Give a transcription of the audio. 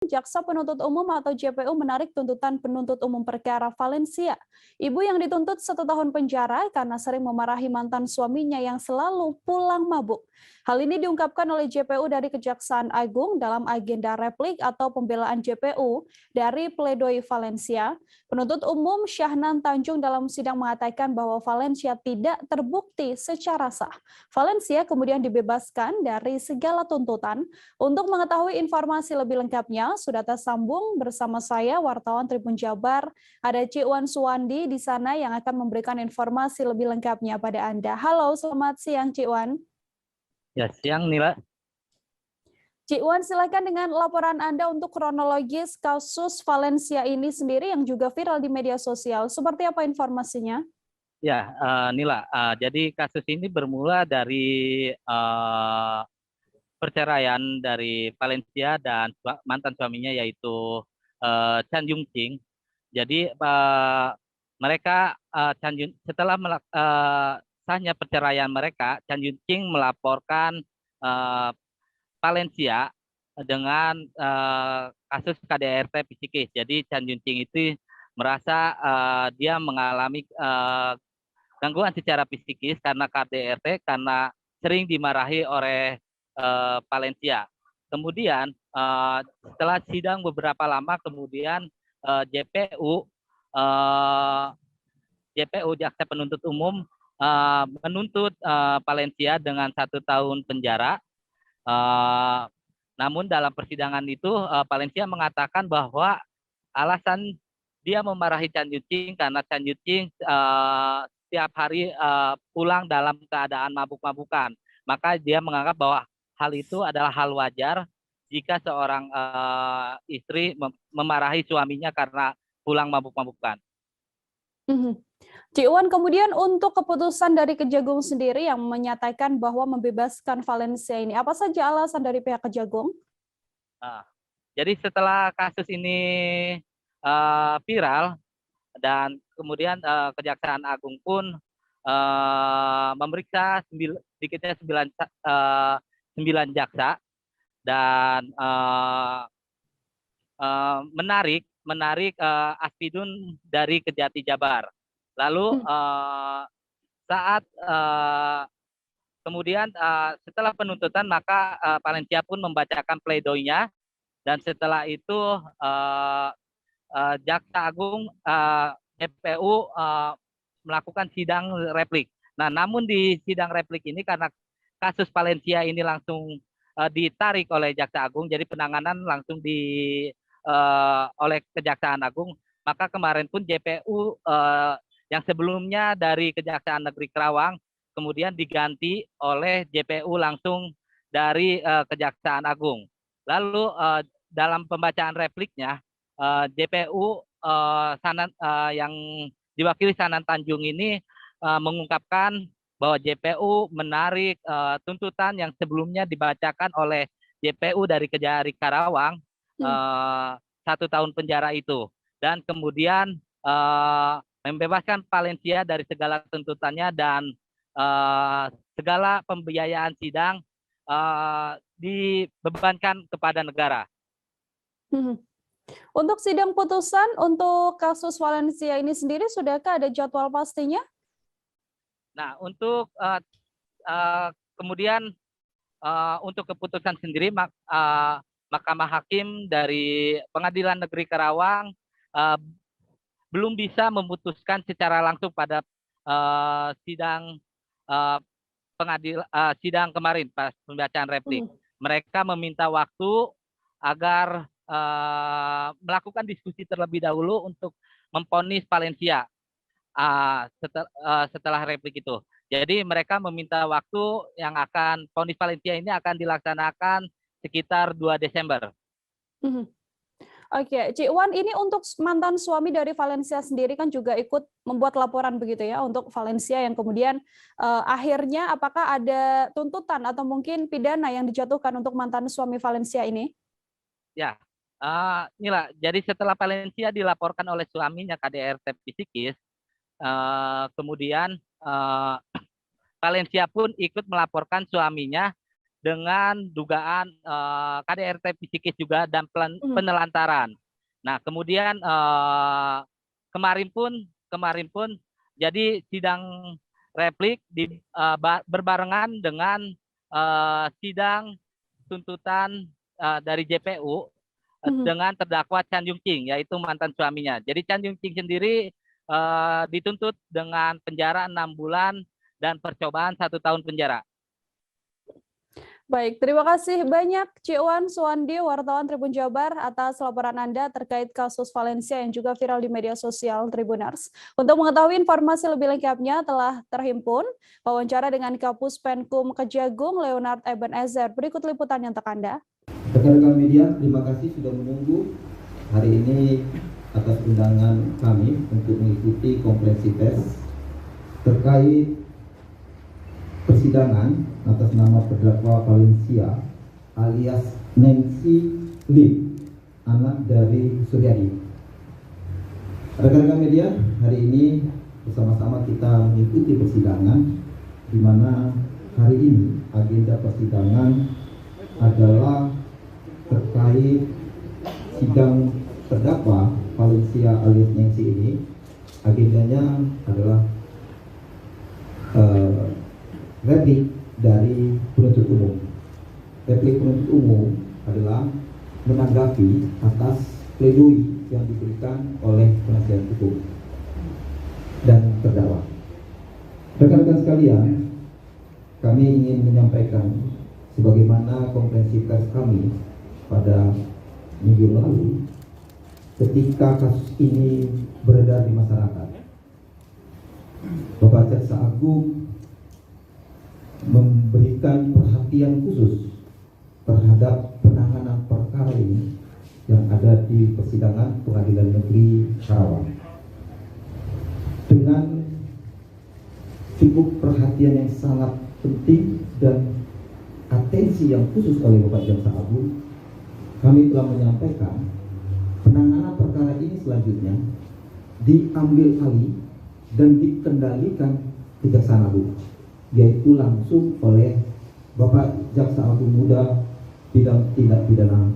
Jaksa Penuntut Umum atau JPU menarik tuntutan penuntut umum perkara Valencia. Ibu yang dituntut 1 tahun penjara karena sering memarahi mantan suaminya yang selalu pulang mabuk. Hal ini diungkapkan oleh JPU dari Kejaksaan Agung dalam agenda replik atau pembelaan JPU dari pledoi Valencia. Penuntut umum Syahnan Tanjung dalam sidang mengatakan bahwa Valencia tidak terbukti secara sah. Valencia kemudian dibebaskan dari segala tuntutan. Untuk mengetahui informasi lebih lengkapnya, sudah tersambung bersama saya, wartawan Tribun Jabar. Ada Cik Wan Suwandi di sana yang akan memberikan informasi lebih lengkapnya pada Anda. Halo, selamat siang Cik Wan. Ya, siang Nila. Cik Wan, silakan dengan laporan Anda untuk kronologis kasus Valencia ini sendiri yang juga viral di media sosial. Seperti apa informasinya? Ya, Nila. Jadi kasus ini bermula dari perceraian dari Valencia dan mantan suaminya yaitu Chan Yung Ching. Jadi mereka setelah sahnya perceraian mereka, Chan Yung Ching melaporkan uh, Valencia dengan kasus KDRT psikis. Jadi Chan Yung Ching itu merasa dia mengalami gangguan secara psikis karena KDRT karena sering dimarahi oleh Valencia. Kemudian setelah sidang beberapa lama, kemudian JPU Jaksa Penuntut Umum menuntut Valencia dengan 1 tahun penjara. Namun dalam persidangan itu Valencia mengatakan bahwa alasan dia memarahi Chan Yung Ching karena Chan Yung Ching setiap hari pulang dalam keadaan mabuk-mabukan. Maka dia menganggap bahwa hal itu adalah hal wajar jika seorang istri memarahi suaminya karena pulang mabuk-mabukan. Cik Wan, kemudian untuk keputusan dari Kejagung sendiri yang menyatakan bahwa membebaskan Valencia ini, apa saja alasan dari pihak Kejagung? Jadi setelah kasus ini viral dan kemudian Kejaksaan Agung pun memeriksa sedikitnya 9 jaksa dan menarik Aspidun dari Kejati Jabar. Lalu saat kemudian setelah penuntutan maka Valencia pun membacakan pledoinya dan setelah itu Jaksa Agung JPU melakukan sidang replik. Nah, namun di sidang replik ini karena kasus Valencia ini langsung ditarik oleh Jaksa Agung, jadi penanganan langsung oleh Kejaksaan Agung, maka kemarin pun JPU yang sebelumnya dari Kejaksaan Negeri Kerawang kemudian diganti oleh JPU langsung dari Kejaksaan Agung. Lalu dalam pembacaan repliknya JPU yang diwakili Sanan Tanjung ini mengungkapkan bahwa JPU menarik tuntutan yang sebelumnya dibacakan oleh JPU dari Kejari Karawang 1 tahun penjara itu, dan kemudian membebaskan Valencia dari segala tuntutannya dan segala pembiayaan sidang dibebankan kepada negara. Untuk sidang putusan untuk kasus Valencia ini sendiri, sudahkah ada jadwal pastinya? Nah, untuk kemudian untuk keputusan sendiri, Mahkamah Hakim dari Pengadilan Negeri Karawang belum bisa memutuskan secara langsung pada sidang sidang kemarin pas pembacaan replik. Mereka meminta waktu agar melakukan diskusi terlebih dahulu untuk memvonis Valencia setelah replik itu. Jadi mereka meminta waktu yang akan vonis Valencia ini akan dilaksanakan sekitar 2 Desember. Oke, Cik Wan, ini untuk mantan suami dari Valencia sendiri kan juga ikut membuat laporan begitu ya untuk Valencia yang kemudian akhirnya apakah ada tuntutan atau mungkin pidana yang dijatuhkan untuk mantan suami Valencia ini? Ya, inilah. Jadi setelah Valencia dilaporkan oleh suaminya KDRT psikis, kemudian Valencia pun ikut melaporkan suaminya dengan dugaan KDRT psikis juga dan penelantaran. Nah, kemudian kemarin pun jadi sidang replik berbarengan dengan sidang tuntutan dari JPU dengan terdakwa Chan Yung Ching, yaitu mantan suaminya. Jadi Chan Yung Ching sendiri dituntut dengan penjara 6 bulan dan percobaan 1 tahun penjara. Baik, terima kasih banyak Cikwan Suwandi, wartawan Tribun Jabar, atas laporan Anda terkait kasus Valencia yang juga viral di media sosial Tribuners. Untuk mengetahui informasi lebih lengkapnya telah terhimpun wawancara dengan Kapus Penkum Kejagung Leonard Ebenezer. Berikut liputannya untuk Anda. Rekan-rekan media, terima kasih sudah menunggu hari ini atas undangan kami untuk mengikuti konferensi pers terkait persidangan atas nama terdakwa Valencia alias Nancy Lim, anak dari Suryadi. Rekan-rekan media, hari ini bersama-sama kita mengikuti persidangan, di mana hari ini agenda persidangan adalah terkait sidang terdakwa Valencia alias Nancy ini. Agendanya adalah replik dari penuntut umum. Replik penuntut umum adalah menanggapi atas pledoi yang diberikan oleh penasihat hukum dan terdakwa. Rekan-rekan sekalian, kami ingin menyampaikan sebagaimana konferensi pers kami pada minggu lalu ketika kasus ini beredar di masyarakat. Bapak Jaksa Agung memberikan perhatian khusus terhadap penanganan perkara ini yang ada di persidangan Pengadilan Negeri Karawang. Dengan cukup perhatian yang sangat penting dan atensi yang khusus oleh Bapak Jaksa Agung, kami telah menyampaikan penanganan perkara ini selanjutnya diambil alih dan dikendalikan Kejaksaan Agung, yaitu langsung oleh Bapak Jaksa Agung Muda Bidang Tindak Pidana